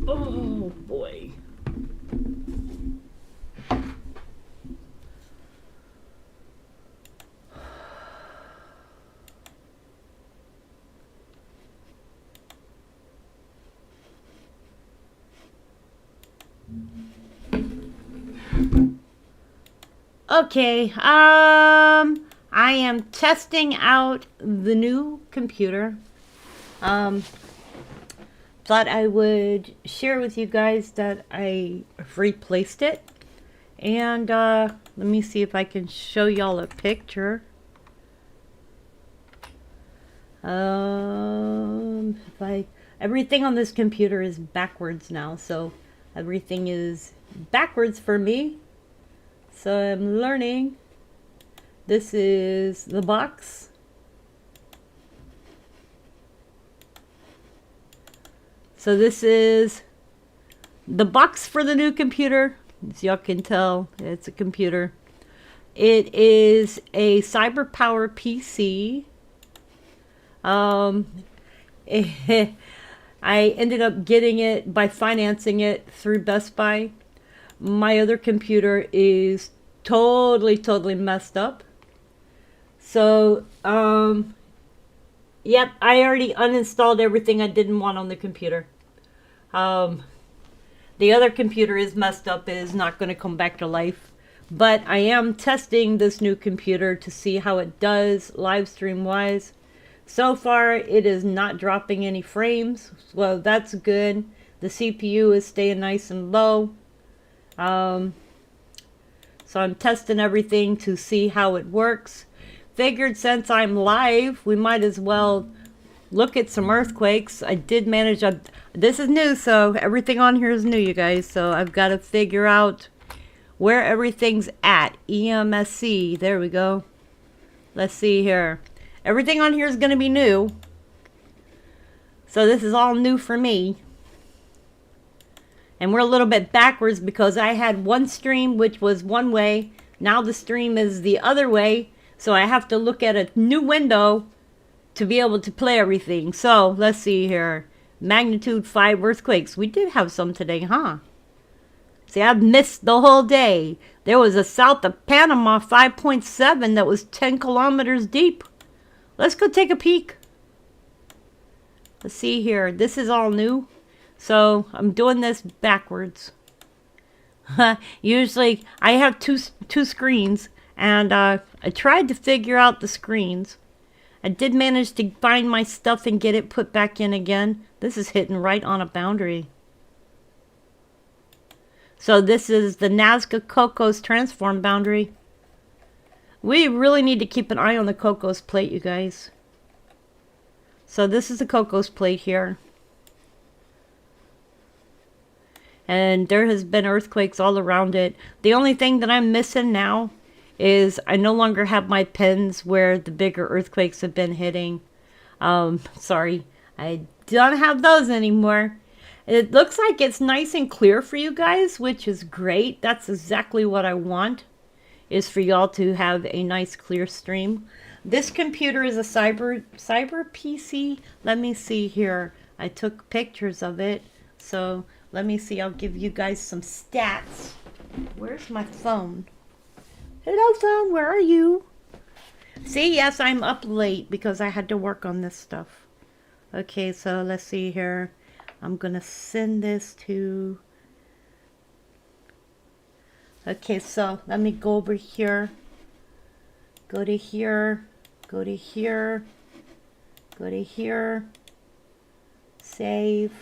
Oh boy. Okay, I am testing out the new computer. Um, Thought I would share with you guys that I replaced it. And, let me see if I can show y'all a picture. Everything on this computer is backwards now, so everything is backwards for me. So I'm learning. This is the box. So this is the box for the new computer. As y'all can tell, it's a computer. It is a CyberPower PC. I ended up getting it by financing it through Best Buy. My other computer is totally messed up. So, yep, I already uninstalled everything I didn't want on the computer. The other computer is messed up. It is not going to come back to life. But I am testing this new computer to see how it does live stream wise. So far, it is not dropping any frames. Well, that's good. The CPU is staying nice and low. So I'm testing everything to see how it works. Figured since I'm live, we might as well look at some earthquakes. I did manage, this is new, so everything on here is new, you guys. So I've got to figure out where everything's at. EMSC, there we go. Let's see here. Everything on here is going to be new. So this is all new for me. And we're a little bit backwards because I had one stream which was one way. Now the stream is the other way. So I have to look at a new window to be able to play everything. So let's see here. Magnitude 5 earthquakes. We did have some today, huh? See, I've missed the whole day. There was a south of Panama 5.7 that was 10 kilometers deep. Let's go take a peek. Let's see here. This is all new. So I'm doing this backwards. Usually I have two screens, and I tried to figure out the screens. I did manage to find my stuff and get it put back in again. This is hitting right on a boundary. So this is the Nazca Cocos transform boundary. We really need to keep an eye on the Cocos plate, you guys. So this is the Cocos plate here. And there has been earthquakes all around it. The only thing that I'm missing now is I no longer have my pins where the bigger earthquakes have been hitting. Sorry, I don't have those anymore. It looks like it's nice and clear for you guys, which is great. That's exactly what I want, is for y'all to have a nice clear stream. This computer is a cyber PC. Let me see here. I took pictures of it. So let me see. I'll give you guys some stats. Where's my phone? Hello, phone. Where are you? See, yes, I'm up late because I had to work on this stuff. Okay, so let's see here. I'm going to send this to... Okay, so let me go over here. Go to here. Go to here. Go to here. Save.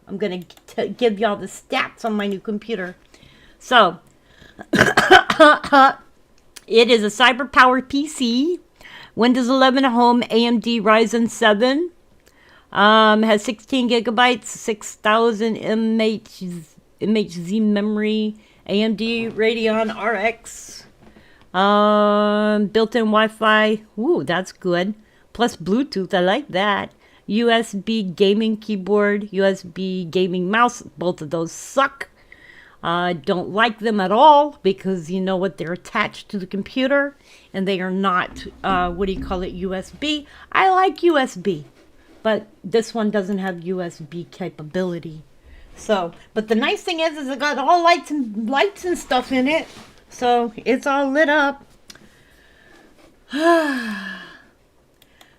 I'm going to give y'all the stats on my new computer. So, it is a CyberPower PC. Windows 11 at home, AMD Ryzen 7. Has 16 gigabytes, 6000 MHz memory. AMD Radeon RX. Built-in Wi-Fi. Ooh, that's good. Plus Bluetooth. I like that. USB gaming keyboard. USB gaming mouse. Both of those suck. I don't like them at all because you know what, they're attached to the computer and they are not, USB. I like USB, but this one doesn't have USB capability. So, but the nice thing is it got all lights and stuff in it. So it's all lit up.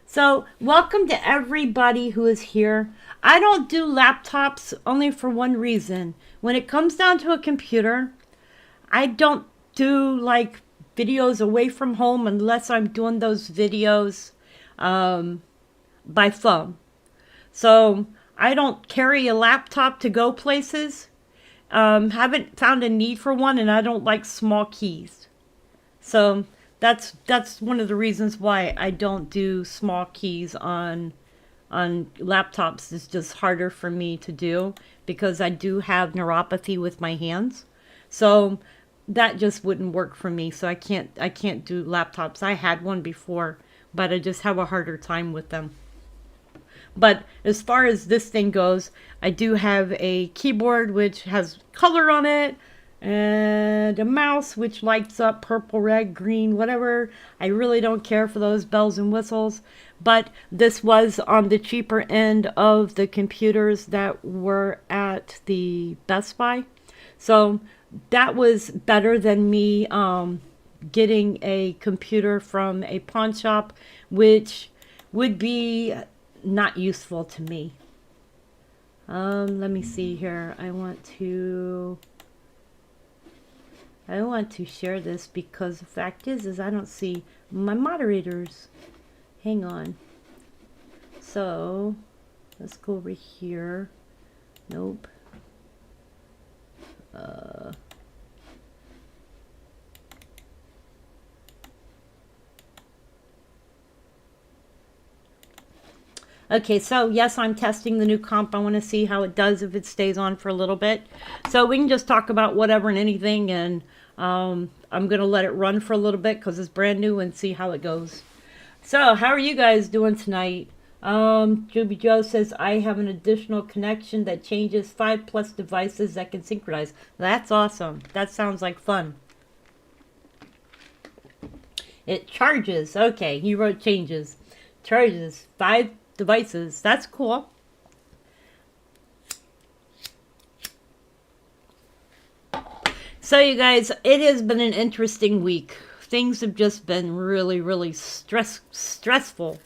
So, welcome to everybody who is here. I don't do laptops only for one reason. When it comes down to a computer, I don't do like videos away from home unless I'm doing those videos by phone. So, I don't carry a laptop to go places. Haven't found a need for one, and I don't like small keys. So that's one of the reasons why I don't do small keys on laptops. It's just harder for me to do because I do have neuropathy with my hands. So that just wouldn't work for me. So I can't do laptops. I had one before, but I just have a harder time with them. But as far as this thing goes, I do have a keyboard which has color on it and a mouse which lights up purple, red, green, whatever. I really don't care for those bells and whistles. But this was on the cheaper end of the computers that were at the Best Buy. So that was better than me getting a computer from a pawn shop, which would be not useful to me. Let me see here. I want to share this because the fact is I don't see my moderators. Hang on. So let's go over here. Nope. Okay, so yes, I'm testing the new comp. I want to see how it does if it stays on for a little bit. So we can just talk about whatever and anything, and I'm going to let it run for a little bit because it's brand new and see how it goes. So, how are you guys doing tonight? Juby Joe says, I have an additional connection that changes 5+ devices that can synchronize. That's awesome. That sounds like fun. It charges. Okay, he wrote changes. Charges 5 devices. That's cool. So you guys, it has been an interesting week. Things have just been really, really stressful.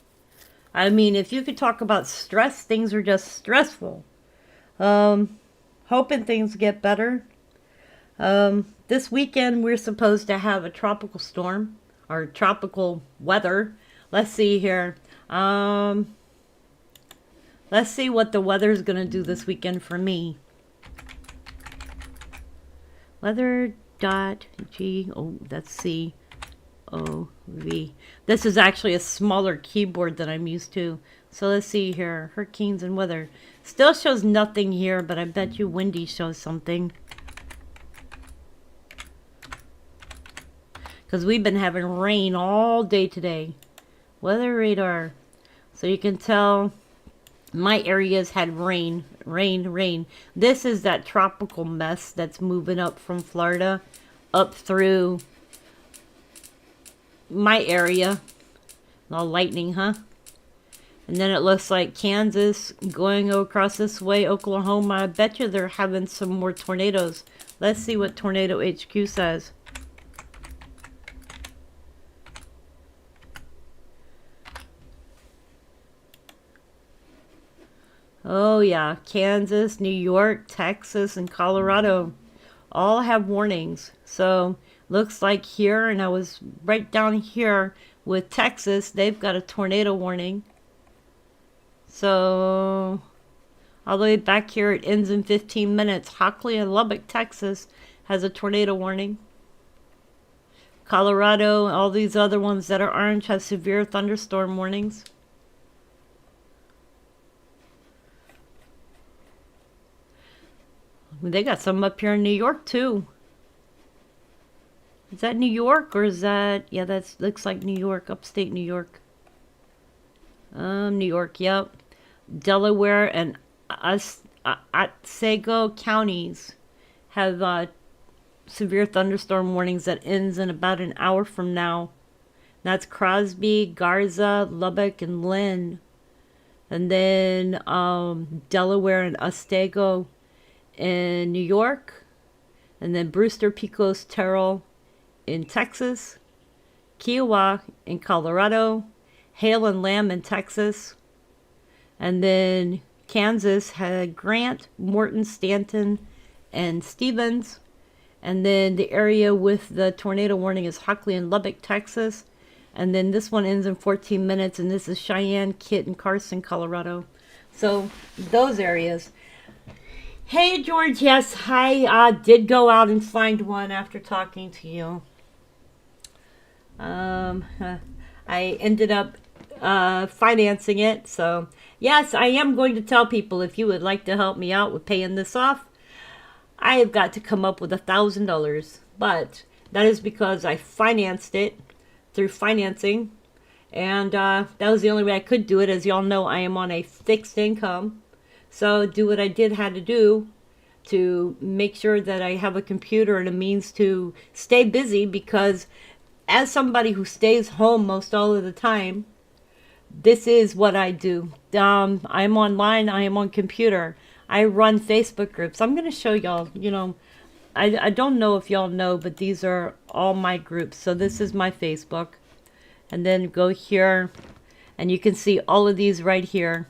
I mean, if you could talk about stress, things are just stressful. Hoping things get better. This weekend we're supposed to have a tropical storm or tropical weather. Let's see here. Let's see what the weather's gonna do this weekend for me. Weather.g, oh, that's C-O-V. This is actually a smaller keyboard than I'm used to. So let's see here. Hurricanes and weather. Still shows nothing here, but I bet you windy shows something. Because we've been having rain all day today. Weather radar. So you can tell my areas had rain. This is that tropical mess that's moving up from Florida up through my area. All lightning, huh? And then it looks like Kansas going across this way, Oklahoma. I bet you they're having some more tornadoes. Let's see what Tornado HQ says. Oh yeah, Kansas, New York, Texas, and Colorado all have warnings. So looks like here, and I was right down here with Texas, they've got a tornado warning. So all the way back here, it ends in 15 minutes. Hockley and Lubbock, Texas has a tornado warning. Colorado, all these other ones that are orange have severe thunderstorm warnings. They got some up here in New York too. Is that New York or is that, yeah, that looks like New York, upstate New York. New York, yep. Delaware and Otsego counties have severe thunderstorm warnings that ends in about an hour from now. That's Crosby, Garza, Lubbock, and Lynn. And then Delaware and Otsego in New York, and then Brewster Picos Terrell in Texas, Kiowa in Colorado, Hale and Lamb in Texas, and then Kansas had Grant, Morton, Stanton, and Stevens. And then the area with the tornado warning is Hockley and Lubbock, Texas. And then this one ends in 14 minutes, and this is Cheyenne, Kit, and Carson, Colorado. So those areas. Hey, George, yes, I did go out and find one after talking to you. I ended up financing it. So, yes, I am going to tell people if you would like to help me out with paying this off, I have got to come up with $1,000. But that is because I financed it through financing. And that was the only way I could do it. As y'all know, I am on a fixed income. So do what I had to do to make sure that I have a computer and a means to stay busy, because as somebody who stays home most all of the time, this is what I do. I'm online. I am on computer. I run Facebook groups. I'm going to show y'all, I don't know if y'all know, but these are all my groups. So this is my Facebook. And then go here, and you can see all of these right here.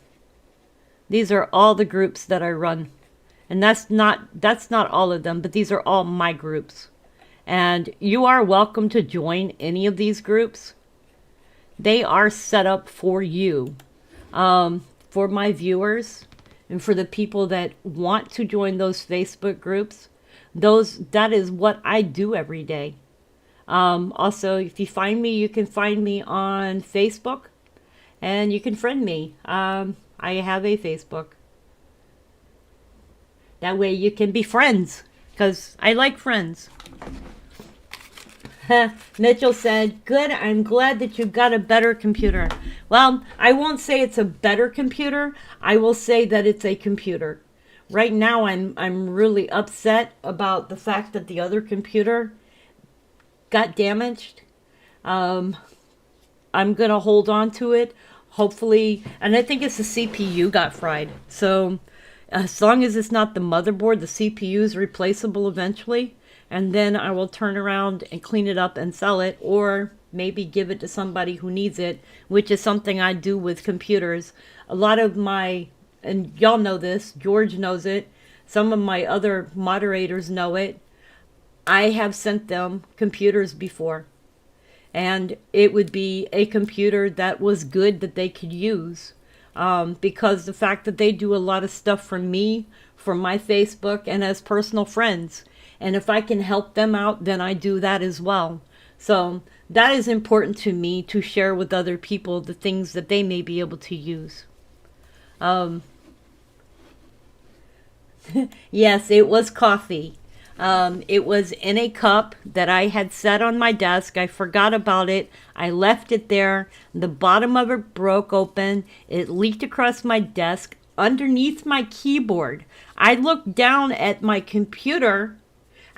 These are all the groups that I run. And that's not all of them, but these are all my groups. And you are welcome to join any of these groups. They are set up for you, for my viewers, and for the people that want to join those Facebook groups. That is what I do every day. Also, if you find me, you can find me on Facebook, and you can friend me. I have a Facebook. That way you can be friends, because I like friends. Mitchell said, good, I'm glad that you've got a better computer. Well, I won't say it's a better computer. I will say that it's a computer. Right now, I'm really upset about the fact that the other computer got damaged. I'm going to hold on to it. Hopefully, and I think it's the CPU got fried. So as long as it's not the motherboard, the CPU is replaceable eventually. And then I will turn around and clean it up and sell it, or maybe give it to somebody who needs it, which is something I do with computers. A lot of and y'all know this, George knows it, some of my other moderators know it. I have sent them computers before, and it would be a computer that was good that they could use, because the fact that they do a lot of stuff for me, for my Facebook, and as personal friends. And if I can help them out, then I do that as well. So that is important to me, to share with other people the things that they may be able to use. Yes, it was coffee. It was in a cup that I had set on my desk. I forgot about it. I left it there. The bottom of it broke open. It leaked across my desk underneath my keyboard. I looked down at my computer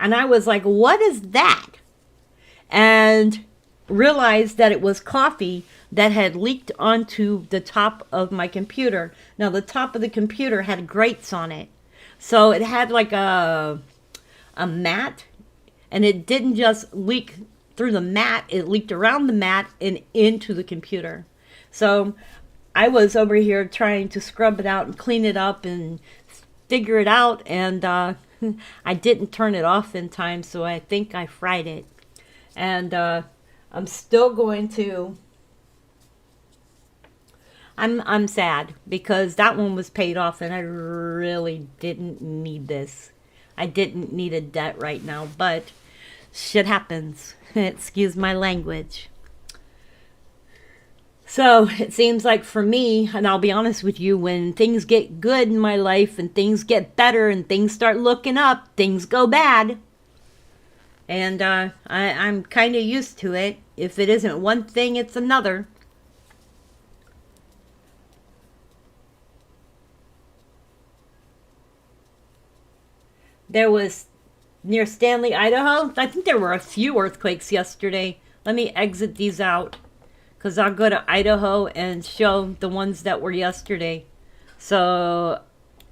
and I was like, what is that? And realized that it was coffee that had leaked onto the top of my computer. Now, the top of the computer had grates on it. So it had like a mat, and it didn't just leak through the mat, it leaked around the mat and into the computer. So I was over here trying to scrub it out and clean it up and figure it out, and I didn't turn it off in time, so I think I fried it. And I'm still going to... I'm sad because that one was paid off, and I really didn't need this. I didn't need a debt right now, but shit happens. Excuse my language. So it seems like for me, and I'll be honest with you, when things get good in my life and things get better and things start looking up, things go bad. And I'm kind of used to it. If it isn't one thing, it's another. There was near Stanley, Idaho. I think there were a few earthquakes yesterday. Let me exit these out, because I'll go to Idaho and show the ones that were yesterday. So,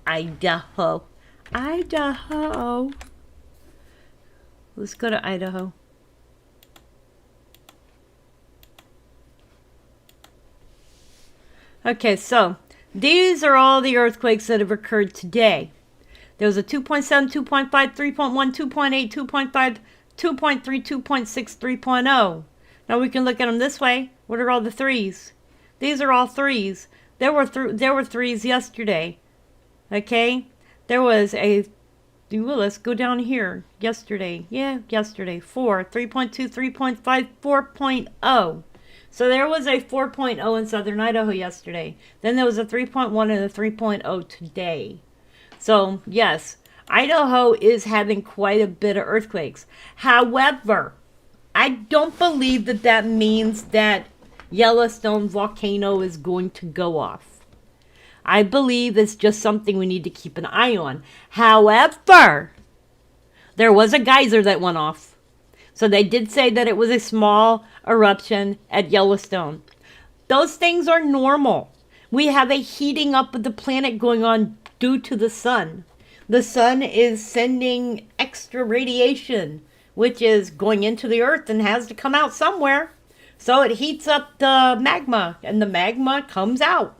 Idaho. Idaho. Let's go to Idaho. Okay, so these are all the earthquakes that have occurred today. There was a 2.7, 2.5, 3.1, 2.8, 2.5, 2.3, 2.6, 3.0. Now we can look at them this way. What are all the threes? These are all threes. There were threes yesterday. Okay? There was a, well, let's go down here. Yesterday. Yeah, yesterday. 4, 3.2, 3.5, 4.0. So there was a 4.0 in southern Idaho yesterday. Then there was a 3.1 and a 3.0 today. So, yes, Idaho is having quite a bit of earthquakes. However, I don't believe that that means that Yellowstone volcano is going to go off. I believe it's just something we need to keep an eye on. However, there was a geyser that went off. So they did say that it was a small eruption at Yellowstone. Those things are normal. We have a heating up of the planet going on due to the sun. The sun is sending extra radiation, which is going into the earth and has to come out somewhere. So it heats up the magma, and the magma comes out.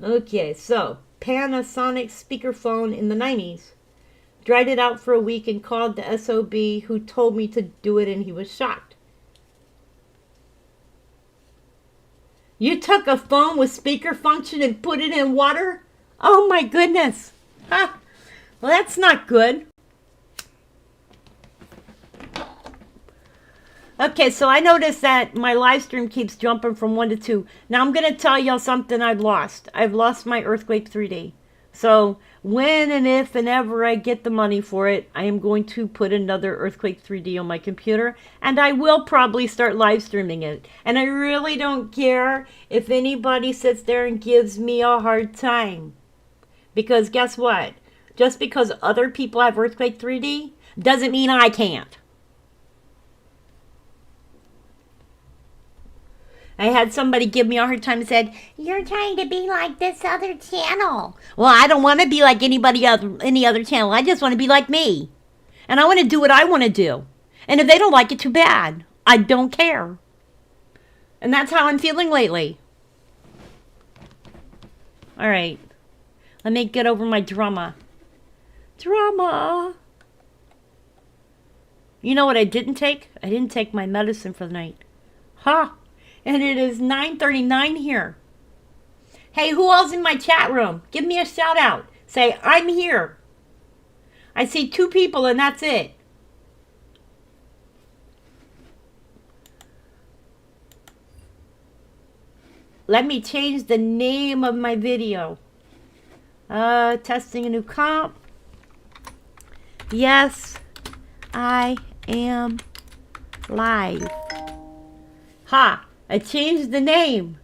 Okay, so Panasonic speakerphone in the 90s. Dried it out for a week and called the SOB who told me to do it, and he was shocked. You took a phone with speaker function and put it in water? Oh my goodness. Huh. Well, that's not good. Okay, so I noticed that my live stream keeps jumping from 1 to 2. Now I'm going to tell y'all something I've lost. I've lost my Earthquake 3D. So when and if and ever I get the money for it, I am going to put another Earthquake 3D on my computer. And I will probably start live streaming it. And I really don't care if anybody sits there and gives me a hard time. Because guess what? Just because other people have Earthquake 3D doesn't mean I can't. I had somebody give me a hard time and said, "You're trying to be like this other channel." Well, I don't want to be like any other channel. I just want to be like me. And I want to do what I want to do. And if they don't like it, too bad. I don't care. And that's how I'm feeling lately. All right. Let me get over my drama. Drama. You know what I didn't take? I didn't take my medicine for the night. Ha! Huh. And it is 9:39 here. Hey, who else in my chat room? Give me a shout out. Say, I'm here. I see 2 people and that's it. Let me change the name of my video. Testing a new comp. Yes, I am live. Ha! I changed the name.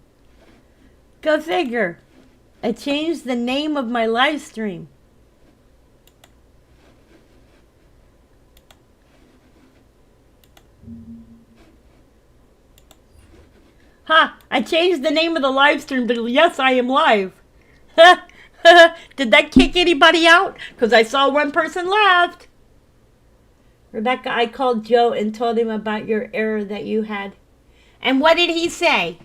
Go figure. I changed the name of my live stream. Ha! I changed the name of the live stream, but yes, I am live. Did that kick anybody out? Because I saw one person laughed. Rebecca, I called Joe and told him about your error that you had. And what did he say?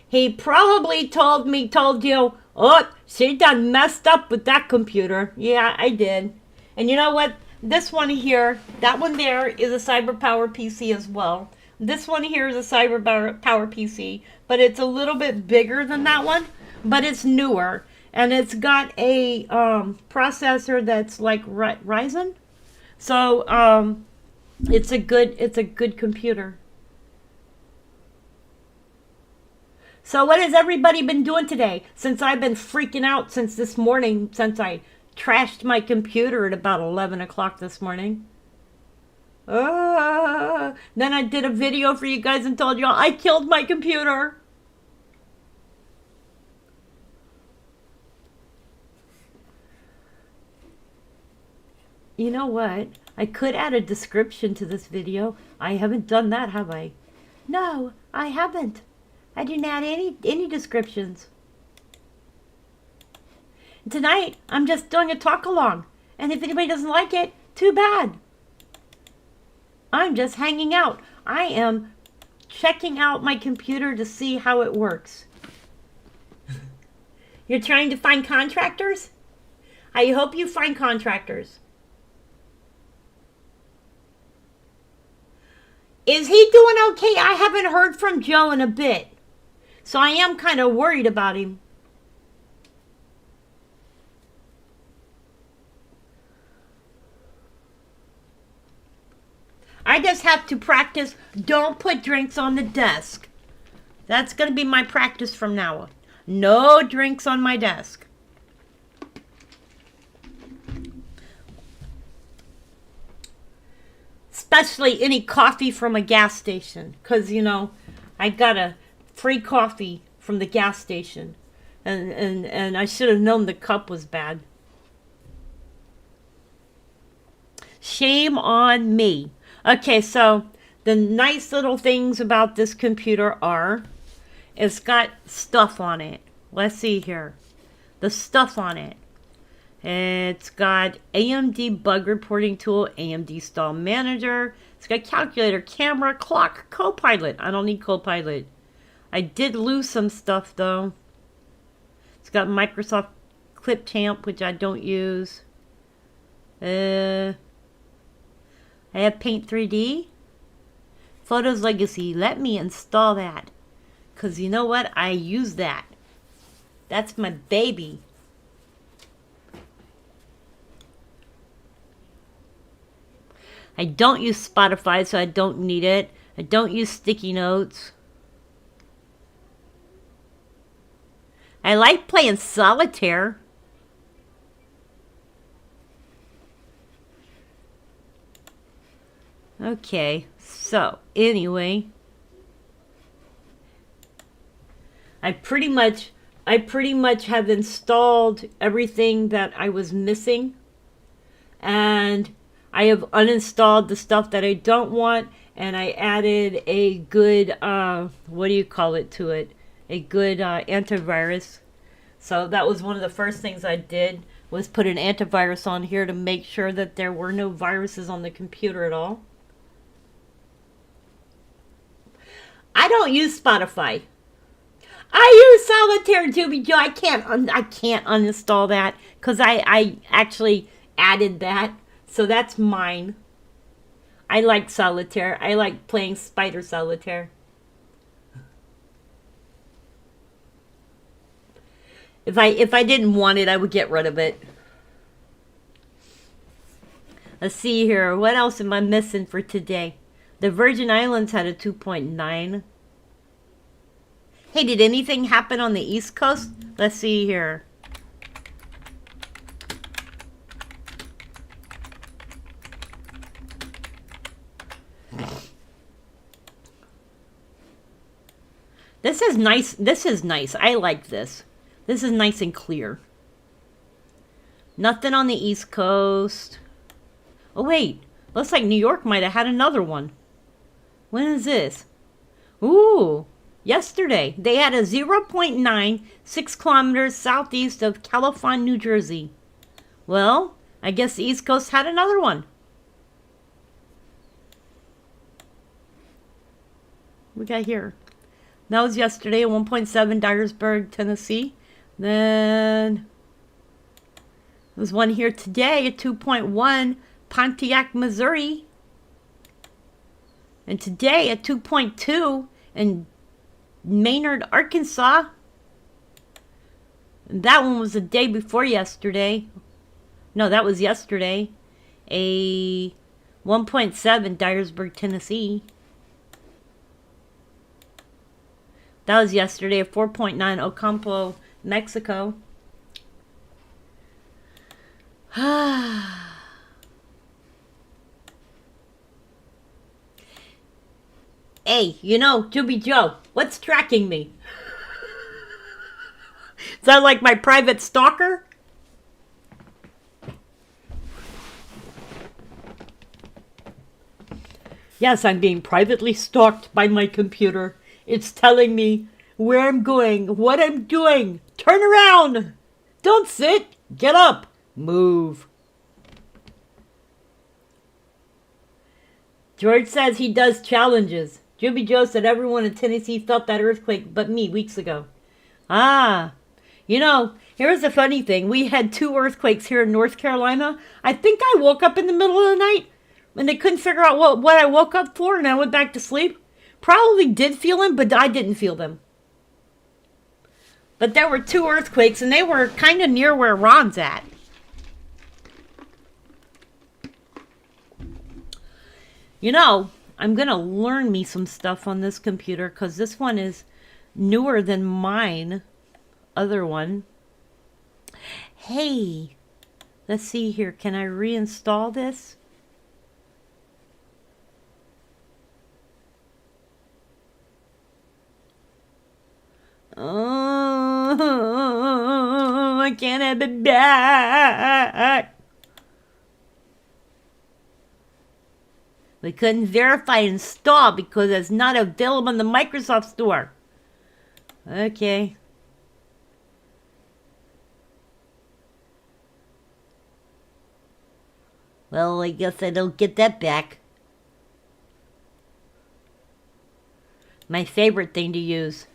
He probably told you, "Oh, she done messed up with that computer." Yeah, I did. And you know what? This one here, that one there is a CyberPower PC as well. This one here is a CyberPower PC, but it's a little bit bigger than that one, but it's newer. And it's got a processor that's like Ryzen. So, it's a good computer. So what has everybody been doing today? Since I've been freaking out since this morning, since I trashed my computer at about 11 o'clock this morning. Then I did a video for you guys and told you all I killed my computer. You know what? I could add a description to this video. I haven't done that, have I? No, I haven't. I didn't add any descriptions. Tonight, I'm just doing a talk along. And if anybody doesn't like it, too bad. I'm just hanging out. I am checking out my computer to see how it works. You're trying to find contractors? I hope you find contractors. Is he doing okay? I haven't heard from Joe in a bit. So I am kind of worried about him. I just have to practice. Don't put drinks on the desk. That's going to be my practice from now on. No drinks on my desk. Especially any coffee from a gas station. Because, you know, I got a free coffee from the gas station. And I should have known the cup was bad. Shame on me. Okay, so the nice little things about this computer are, it's got stuff on it. Let's see here. The stuff on it. It's got AMD bug reporting tool, AMD stall manager. It's got calculator, camera, clock, Copilot. I don't need Copilot. I did lose some stuff though. It's got Microsoft Clipchamp, which I don't use. I have Paint 3D. Photos Legacy. Let me install that. Because you know what? I use that. That's my baby. I don't use Spotify, so I don't need it. I don't use sticky notes. I like playing solitaire. Okay, so anyway, I pretty much have installed everything that I was missing, and I have uninstalled the stuff that I don't want, and I added a good what do you call it to it? A good antivirus. So that was one of the first things I did, was put an antivirus on here to make sure that there were no viruses on the computer at all. I don't use Spotify. I use Solitaire, Juby Joe. I can't uninstall that because I actually added that. So that's mine. I like Solitaire. I like playing Spider Solitaire. If I didn't want it, I would get rid of it. Let's see here. What else am I missing for today? The Virgin Islands had a 2.9. Hey, did anything happen on the East Coast? Let's see here. This is nice. This is nice. I like this. This is nice and clear. Nothing on the East Coast. Oh, wait. Looks like New York might have had another one. When is this? Ooh, yesterday. They had a 0.9, 6 kilometers southeast of California, New Jersey. Well, I guess the East Coast had another one. We got here. That was yesterday at 1.7, Dyersburg, Tennessee. Then there was one here today at 2.1, Pontiac, Missouri. And today at 2.2 in Maynard, Arkansas. And that one was the day before yesterday. No, that was yesterday. A 1.7, Dyersburg, Tennessee. That was yesterday at 4.9, Ocampo, Mexico. Hey, you know, Juby Joe, what's tracking me? Is that like my private stalker? Yes, I'm being privately stalked by my computer. It's telling me where I'm going, what I'm doing. Turn around. Don't sit. Get up. Move. George says he does challenges. Juby Joe said everyone in Tennessee felt that earthquake but me weeks ago. Ah. You know, here's the funny thing. We had 2 earthquakes here in North Carolina. I think I woke up in the middle of the night and they couldn't figure out what I woke up for, and I went back to sleep. Probably did feel them, but I didn't feel them. But there were 2 earthquakes, and they were kind of near where Ron's at. You know, I'm going to learn me some stuff on this computer because this one is newer than mine. Other one. Hey, let's see here. Can I reinstall this? Oh, I can't have it back. We couldn't verify install because it's not available in the Microsoft Store. Okay. Well, I guess I don't get that back. My favorite thing to use.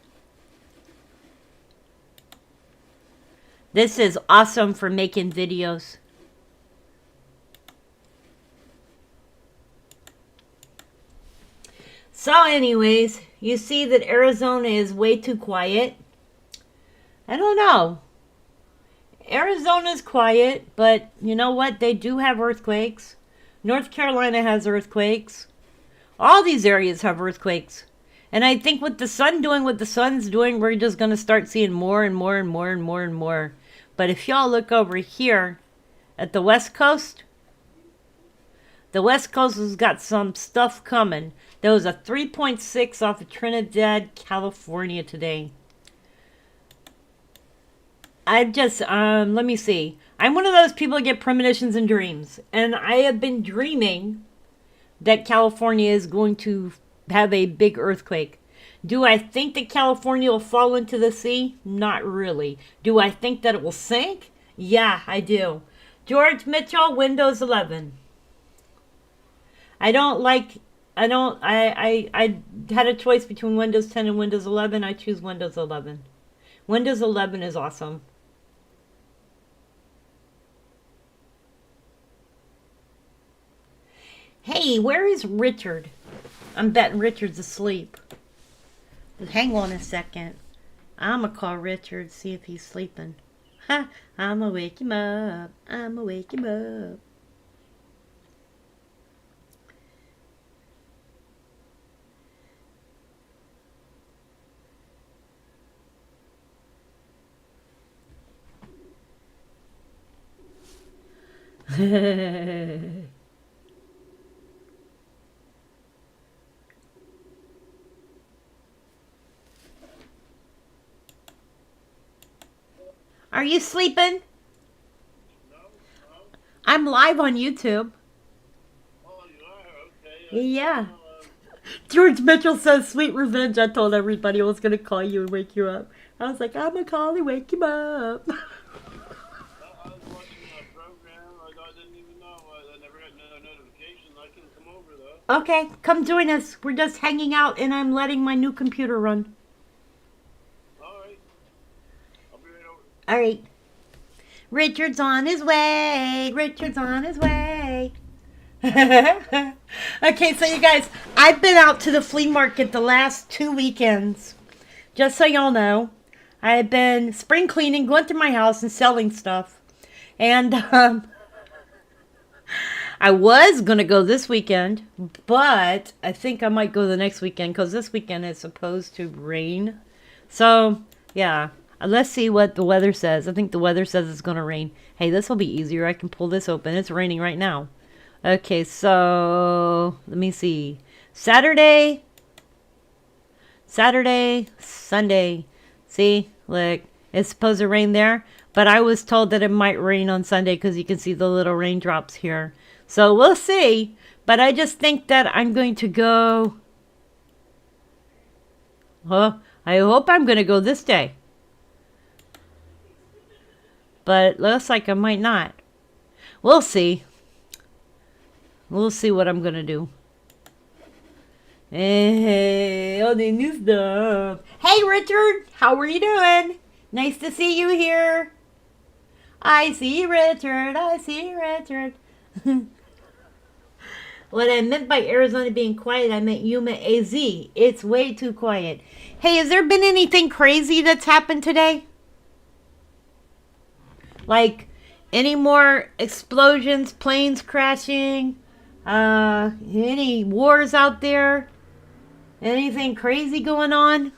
This is awesome for making videos. So anyways, you see that Arizona is way too quiet. I don't know. Arizona's quiet, but you know what? They do have earthquakes. North Carolina has earthquakes. All these areas have earthquakes. And I think with the sun doing what the sun's doing, we're just going to start seeing more and more and more and more and more. But if y'all look over here at the West Coast, the West Coast has got some stuff coming. There was a 3.6 off of Trinidad, California today. I've just, let me see. I'm one of those people that get premonitions and dreams. And I have been dreaming that California is going to have a big earthquake. Do I think that California will fall into the sea? Not really. Do I think that it will sink? Yeah, I do. George Mitchell, Windows 11. I had a choice between Windows 10 and Windows 11. I choose Windows 11. Windows 11 is awesome. Hey, where is Richard? I'm betting Richard's asleep. Hang on a second. I'ma call Richard, see if he's sleeping. Ha! I'ma wake him up. I'ma wake him up. Are you sleeping? No. I'm live on YouTube. Oh, you are? Okay. Yeah. George Mitchell says, "Sweet revenge." I told everybody I was going to call you and wake you up. I was like, I'm going to call and wake him up. I was watching a program. I didn't even know. I never got no notification. I can come over, though. Okay, come join us. We're just hanging out and I'm letting my new computer run. All right. I'll be right over. All right. Richard's on his way. Richard's on his way. Okay, so you guys, I've been out to the flea market the last 2 weekends. Just so y'all know, I've been spring cleaning, going through my house and selling stuff. And I was going to go this weekend, but I think I might go the next weekend because this weekend is supposed to rain. So, yeah. Let's see what the weather says. I think the weather says it's going to rain. Hey, this will be easier. I can pull this open. It's raining right now. Okay, so let me see. Saturday, Sunday. See, look, it's supposed to rain there. But I was told that it might rain on Sunday because you can see the little raindrops here. So we'll see. But I just think that I'm going to go... I hope I'm going to go this day. But it looks like I might not. We'll see. We'll see what I'm going to do. Hey, all the new stuff. Hey, Richard. How are you doing? Nice to see you here. I see Richard. I see Richard. What I meant by Arizona being quiet, I meant Yuma AZ. It's way too quiet. Hey, has there been anything crazy that's happened today? Like, any more explosions, planes crashing, any wars out there? Anything crazy going on?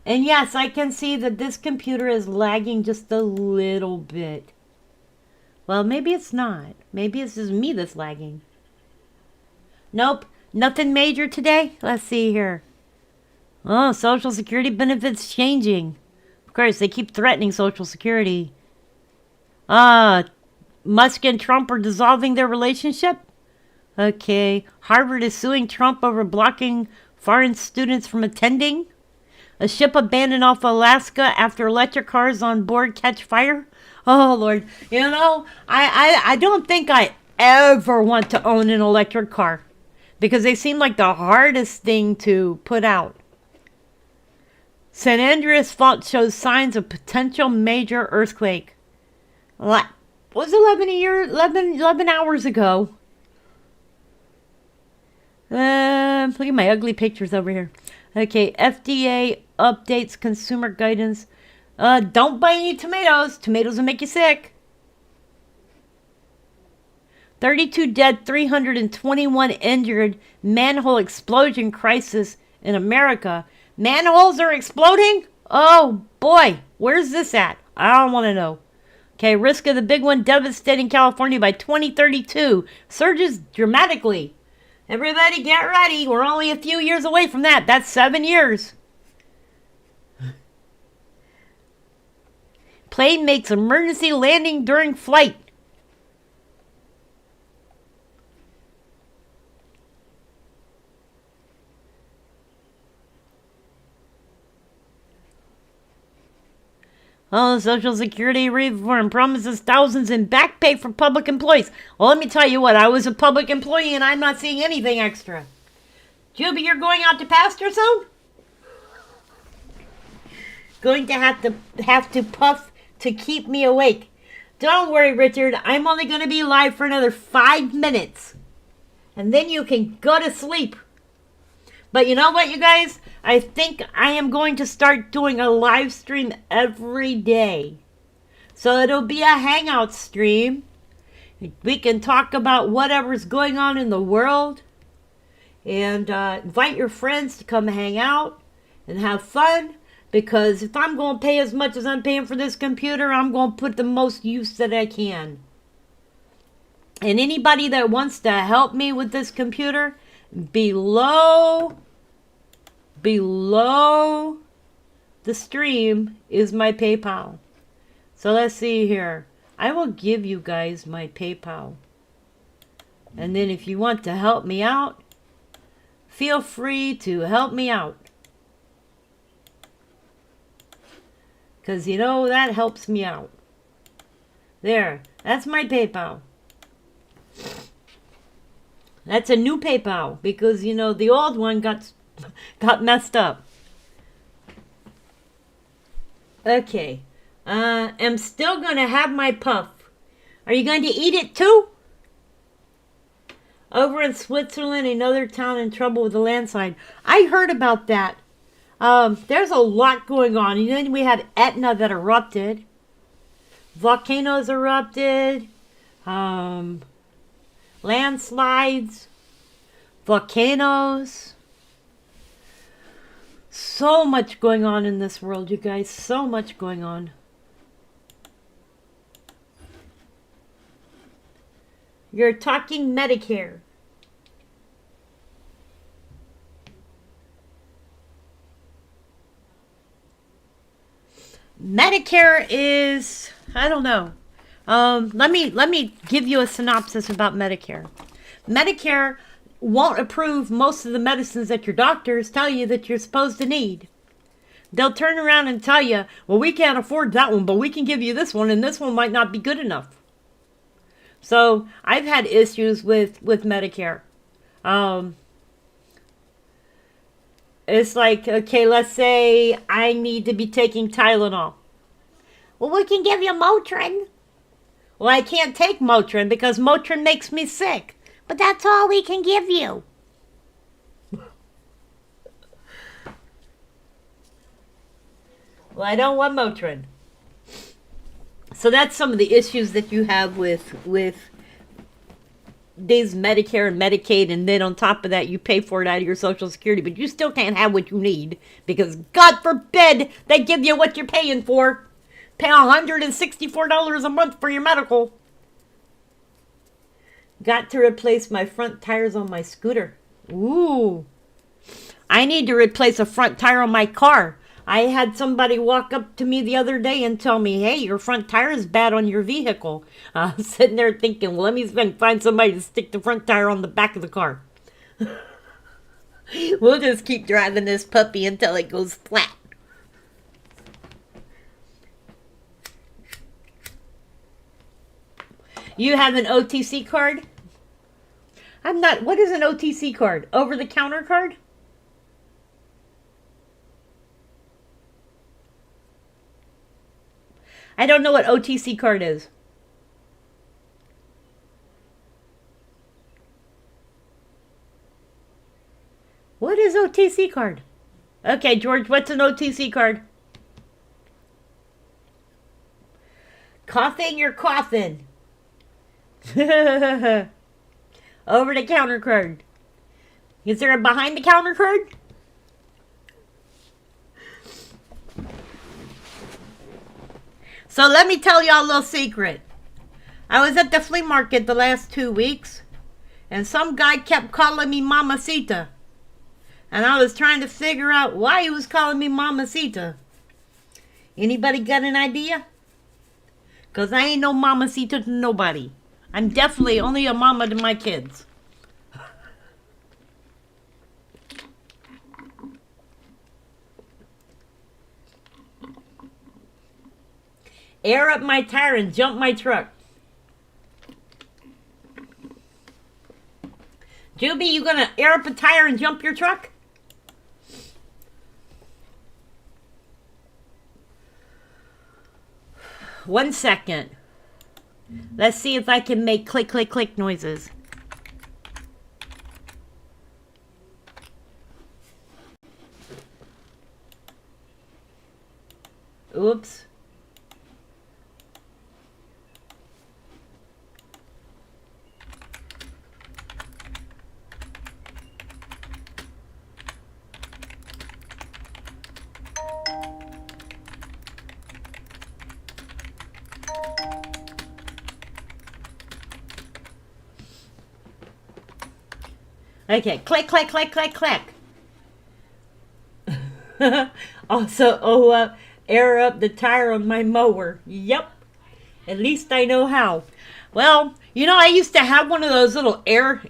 And yes, I can see that this computer is lagging just a little bit. Well, maybe it's not. Maybe it's just me that's lagging. Nope, nothing major today. Let's see here. Oh, Social Security benefits changing. Of course, they keep threatening Social Security. Musk and Trump are dissolving their relationship? Okay. Harvard is suing Trump over blocking foreign students from attending? A ship abandoned off Alaska after electric cars on board catch fire? Oh, Lord. You know, I don't think I ever want to own an electric car because they seem like the hardest thing to put out. San Andreas Fault shows signs of potential major earthquake. What was 11 hours ago? Look at my ugly pictures over here. Okay, FDA updates consumer guidance. Don't buy any tomatoes. Tomatoes will make you sick. 32 dead, 321 injured. Manhole explosion crisis in America. Manholes are exploding? Oh, boy. Where's this at? I don't want to know. Okay, risk of the big one devastating California by 2032. Surges dramatically. Everybody get ready. We're only a few years away from that. That's 7 years. Plane makes emergency landing during flight. Oh, Social Security reform promises thousands in back pay for public employees. Well, let me tell you what. I was a public employee and I'm not seeing anything extra. Juby, you're going out to pasture soon? Going to have to puff to keep me awake. Don't worry, Richard. I'm only going to be live for another 5 minutes. And then you can go to sleep. But you know what, you guys? I think I am going to start doing a live stream every day. So it'll be a hangout stream. We can talk about whatever's going on in the world. And invite your friends to come hang out and have fun. Because if I'm going to pay as much as I'm paying for this computer, I'm going to put the most use that I can. And anybody that wants to help me with this computer, below the stream is my PayPal. So let's see here. I will give you guys my PayPal. And then if you want to help me out, feel free to help me out. Because, you know, that helps me out. There. That's my PayPal. That's a new PayPal. Because, you know, the old one got messed up. Okay. I'm still going to have my puff. Are you going to eat it too? Over in Switzerland, another town in trouble with a landslide. I heard about that. There's a lot going on. And then we had Etna that erupted. Volcanoes erupted. Landslides. Volcanoes. So much going on in this world, you guys. So much going on. You're talking Medicare. Medicare is, I don't know. Let me give you a synopsis about Medicare. Medicare won't approve most of the medicines that your doctors tell you that you're supposed to need. They'll turn around and tell you, well, we can't afford that one, but we can give you this one, and this one might not be good enough. So I've had issues with Medicare. It's like, okay, let's say I need to be taking Tylenol. Well, we can give you Motrin. Well, I can't take Motrin because Motrin makes me sick. But that's all we can give you. Well, I don't want Motrin. So that's some of the issues that you have with these Medicare and Medicaid, and then on top of that, you pay for it out of your Social Security, but you still can't have what you need because God forbid they give you what you're paying for. Pay $164 a month for your medical. Got to replace my front tires on my scooter. Ooh. I need to replace a front tire on my car. I had somebody walk up to me the other day and tell me, hey, your front tire is bad on your vehicle. I was sitting there thinking, well, let me find somebody to stick the front tire on the back of the car. We'll just keep driving this puppy until it goes flat. You have an OTC card? I'm not. What is an OTC card? Over the counter card? I don't know what OTC card is. What is OTC card? Okay, George, what's an OTC card? Coughing, you're coughing. Over the counter card. Is there a behind the counter card? So let me tell y'all a little secret. I was at the flea market the last 2 weeks, and some guy kept calling me Mamacita. And I was trying to figure out why he was calling me Mamacita. Anybody got an idea? Because I ain't no Mamacita to nobody. I'm definitely only a mama to my kids. Air up my tire and jump my truck. Juby, you gonna air up a tire and jump your truck? One second. Let's see if I can make click, click, click noises. Oops. Okay, click, click, click, click, click. Also, air up the tire on my mower. Yep. At least I know how. Well, you know, I used to have one of those little air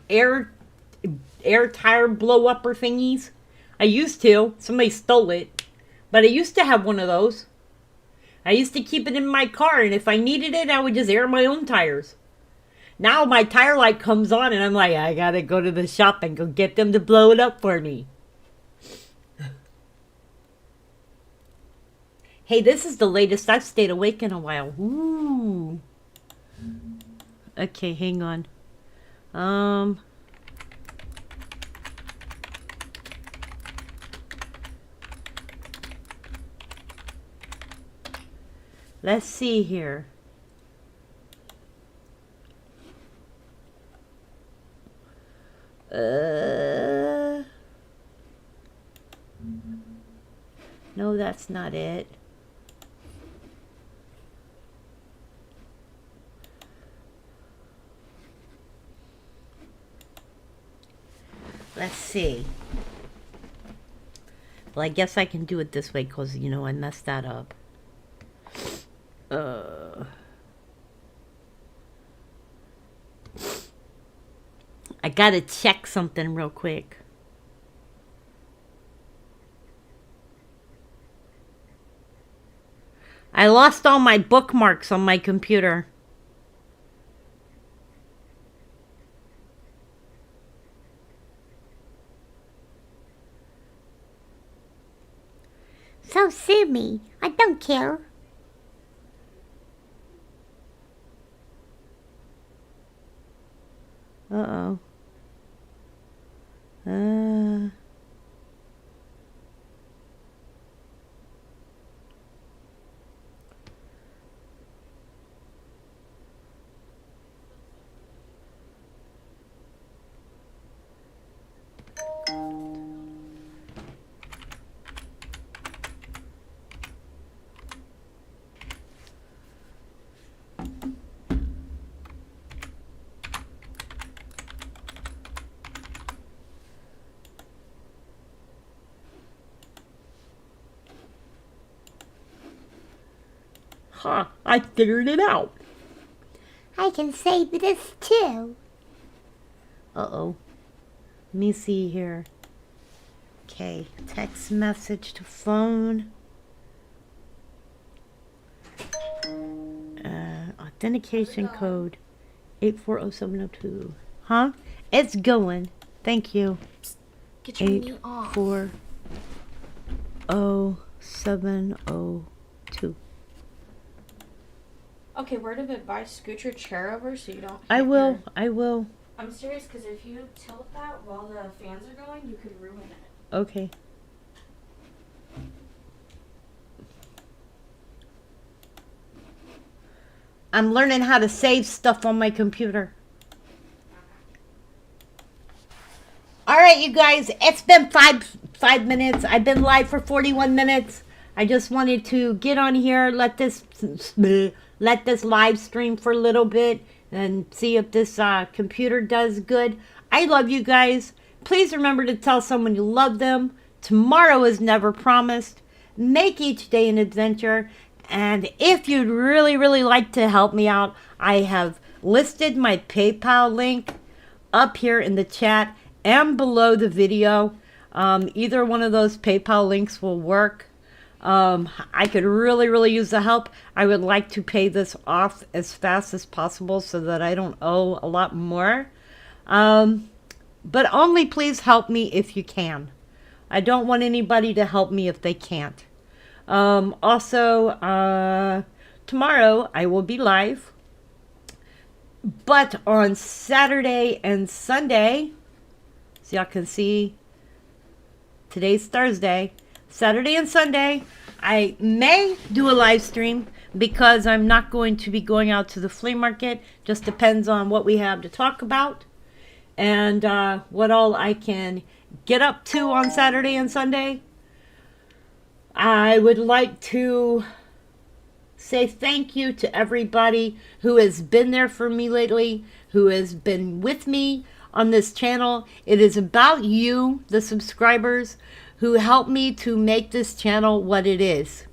tire blow upper thingies. I used to. Somebody stole it. But I used to have one of those. I used to keep it in my car, and if I needed it, I would just air my own tires. Now my tire light comes on, and I'm like, I gotta go to the shop and go get them to blow it up for me. Hey, this is the latest I've stayed awake in a while. Ooh. Okay, hang on. Let's see here. No, that's not it. Let's see. Well, I guess I can do it this way because, you know, I messed that up. I gotta check something real quick. I lost all my bookmarks on my computer. So sue me. I don't care. Uh-oh. Ha! I figured it out. I can save this too. Uh-oh. Let me see here. Okay, text message to phone. Authentication code 840702. Huh? It's going. Thank you. Get your knee off. 840702. Okay, word of advice, scoot your chair over so you don't hit I will. your- I will. I'm serious, because if you tilt that while the fans are going, you could ruin it. Okay. I'm learning how to save stuff on my computer. All right, you guys, it's been five minutes. I've been live for 41 minutes. I just wanted to get on here, let this live stream for a little bit and see if this computer does good. I love you guys. Please remember to tell someone you love them. Tomorrow is never promised. Make each day an adventure. And if you'd really, really like to help me out, I have listed my PayPal link up here in the chat and below the video. Either one of those PayPal links will work. I could really, really use the help. I would like to pay this off as fast as possible so that I don't owe a lot more. But only please help me if you can. I don't want anybody to help me if they can't. Also, tomorrow I will be live. But on Saturday and Sunday, so y'all can see, today's Thursday. Saturday and Sunday, I may do a live stream because I'm not going to be going out to the flea market. Just depends on what we have to talk about and what all I can get up to on Saturday and Sunday. I would like to say thank you to everybody who has been there for me lately, who has been with me on this channel. It is about you, the subscribers, who helped me to make this channel what it is.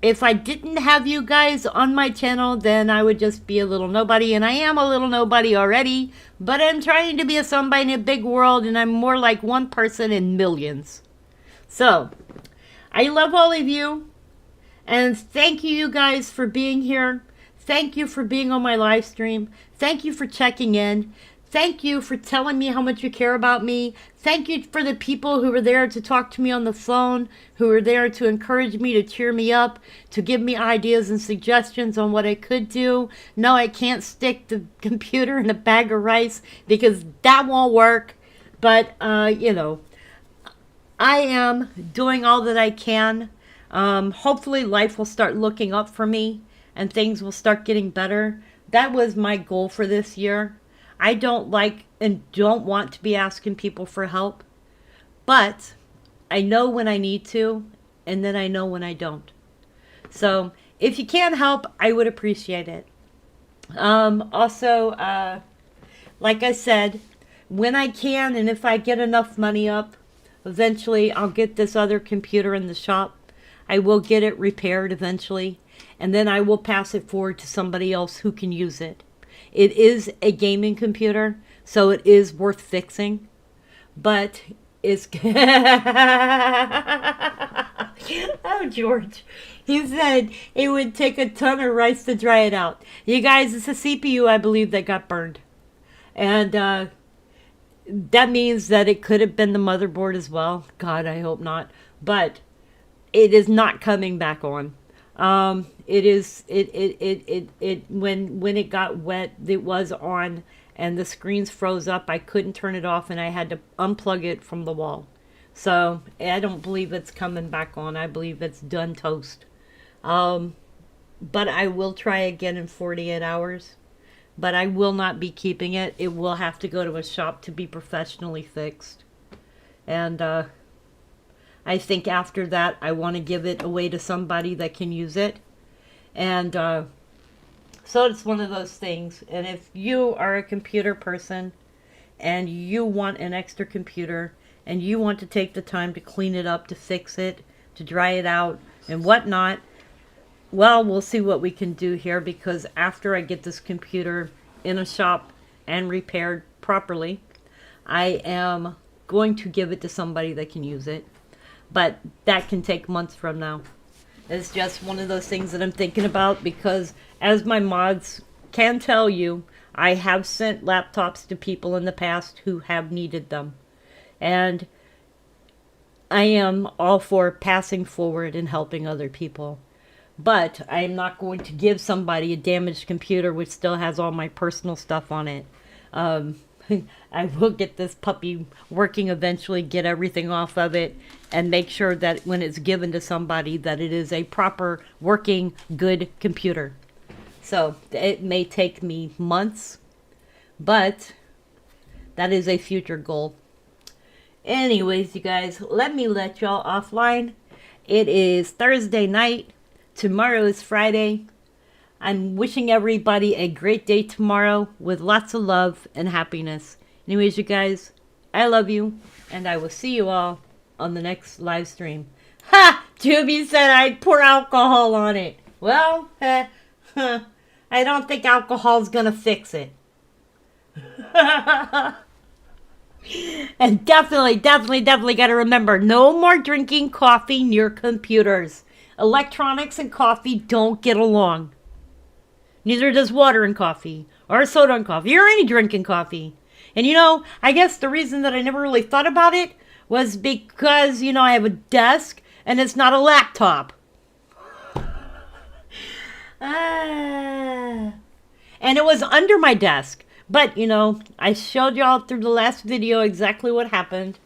If I didn't have you guys on my channel, then I would just be a little nobody, and I am a little nobody already, but I'm trying to be a somebody in a big world, and I'm more like one person in millions. So, I love all of you, and thank you guys for being here. Thank you for being on my live stream. Thank you for checking in. Thank you for telling me how much you care about me. Thank you for the people who were there to talk to me on the phone, who were there to encourage me, to cheer me up, to give me ideas and suggestions on what I could do. No, I can't stick the computer in a bag of rice because that won't work. But, you know, I am doing all that I can. Hopefully life will start looking up for me and things will start getting better. That was my goal for this year. I don't like and don't want to be asking people for help, but I know when I need to, and then I know when I don't. So if you can help, I would appreciate it. Also, like I said, when I can and if I get enough money up, eventually I'll get this other computer in the shop. I will get it repaired eventually, and then I will pass it forward to somebody else who can use it. It is a gaming computer, So it is worth fixing. But it's... Oh, George. He said it would take a ton of rice to dry it out. You guys, it's a CPU, I believe, that got burned. And that means that it could have been the motherboard as well. God, I hope not. But it is not coming back on. When it got wet, it was on, and the screens froze up. I couldn't turn it off, and I had to unplug it from the wall. So I don't believe it's coming back on. I believe it's done toast. But I will try again in 48 hours. But I will not be keeping it. It will have to go to a shop to be professionally fixed. And I think after that, I want to give it away to somebody that can use it. And so it's one of those things. And if you are a computer person and you want an extra computer and you want to take the time to clean it up, to fix it, to dry it out and whatnot, well, we'll see what we can do here, because after I get this computer in a shop and repaired properly, I am going to give it to somebody that can use it. But that can take months from now. It's just one of those things that I'm thinking about, because as my mods can tell you, I have sent laptops to people in the past who have needed them. And I am all for passing forward and helping other people. But I'm not going to give somebody a damaged computer which still has all my personal stuff on it. I will get this puppy working eventually, get everything off of it, and make sure that when it's given to somebody that it is a proper, working, good computer. So it may take me months, but that is a future goal. Anyways, you guys, let y'all offline. It is Thursday night. Tomorrow is Friday. I'm wishing everybody a great day tomorrow with lots of love and happiness. Anyways, you guys, I love you, and I will see you all on the next live stream. Ha! Juby said I'd pour alcohol on it. Well, I don't think alcohol's gonna fix it. And definitely gotta remember, no more drinking coffee near computers. Electronics and coffee don't get along. Neither does water and coffee, or soda and coffee, or any drinking coffee. And you know, I guess the reason that I never really thought about it was because, you know, I have a desk and it's not a laptop. And it was under my desk. But, you know, I showed y'all through the last video exactly what happened.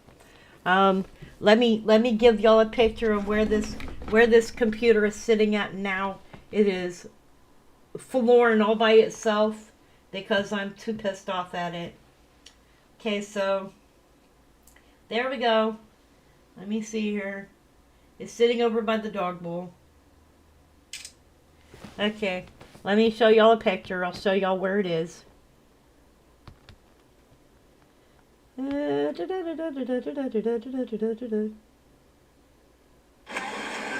Let me give y'all a picture of where this computer is sitting at now. It is forlorn all by itself because I'm too pissed off at it. Okay, so there we go. Let me see here. It's sitting over by the dog bowl. Okay, let me show y'all a picture. I'll show y'all where it is.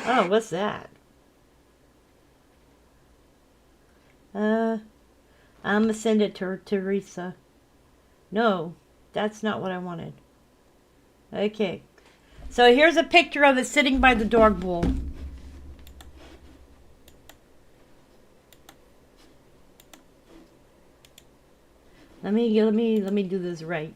Oh, what's that? I'm gonna send it to Teresa. No, that's not what I wanted. Okay. So here's a picture of it sitting by the dog bowl. Let me do this right.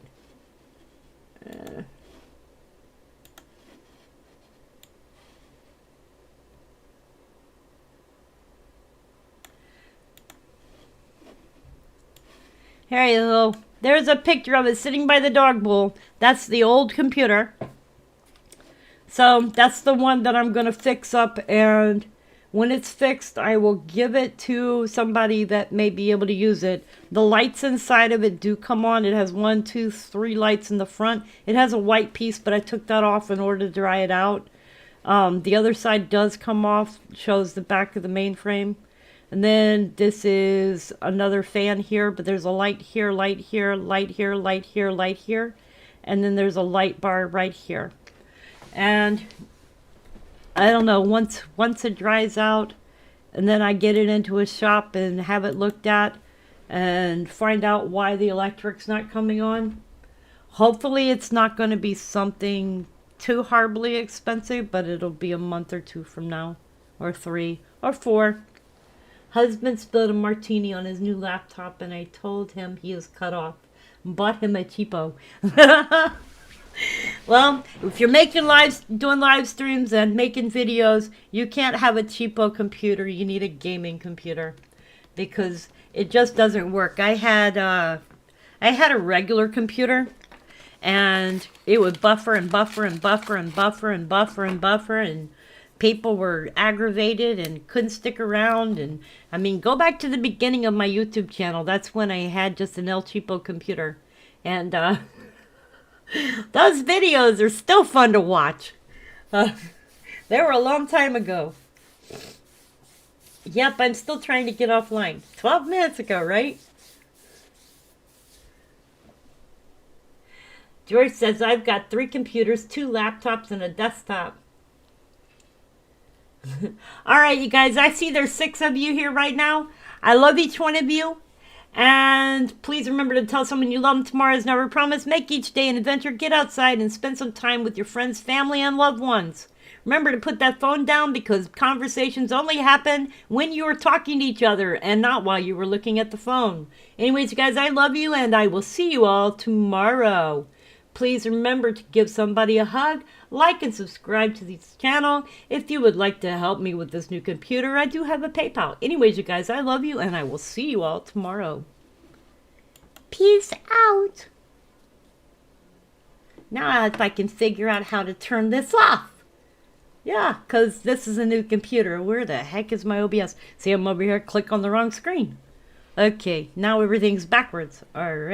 Here you go. There's a picture of it sitting by the dog bowl. That's the old computer. So that's the one that I'm going to fix up, and when it's fixed, I will give it to somebody that may be able to use it. The lights inside of it do come on. It has 1, 2, 3 lights in the front. It has a white piece, but I took that off in order to dry it out. The other side does come off, shows the back of the mainframe. And then this is another fan here, but there's a light here, light here, light here, light here, light here. And then there's a light bar right here. And I don't know, once it dries out and then I get it into a shop and have it looked at, and find out why the electric's not coming on. Hopefully it's not going to be something too horribly expensive, but it'll be a month or 2 from now, or 3, or 4. Husband spilled a martini on his new laptop, and I told him he is cut off. Bought him a cheapo. Well, if you're doing live streams and making videos, you can't have a cheapo computer. You need a gaming computer because it just doesn't work. I had a regular computer, and it would buffer and buffer and buffer and buffer and buffer and buffer, and people were aggravated and couldn't stick around. And I mean, go back to the beginning of my YouTube channel. That's when I had just an El Cheapo computer, and those videos are still fun to watch. They were a long time ago. Yep, I'm still trying to get offline. 12 minutes ago, right? George says, I've got 3 computers, 2 laptops, and a desktop. All right, you guys, I see there's 6 of you here right now. I love each one of you. And please remember to tell someone you love them. Tomorrow is never promised. Make each day an adventure. Get outside and spend some time with your friends, family, and loved ones. Remember to put that phone down, because conversations only happen when you are talking to each other and not while you were looking at the phone. Anyways, you guys, I love you, and I will see you all tomorrow. Please remember to give somebody a hug, like and subscribe to this channel. If you would like to help me with this new computer, I do have a PayPal. Anyways, you guys, I love you, and I will see you all tomorrow. Peace out. Now, if I can figure out how to turn this off. Yeah, because this is a new computer. Where the heck is my OBS? See, I'm over here, click on the wrong screen. Okay, now everything's backwards. All right.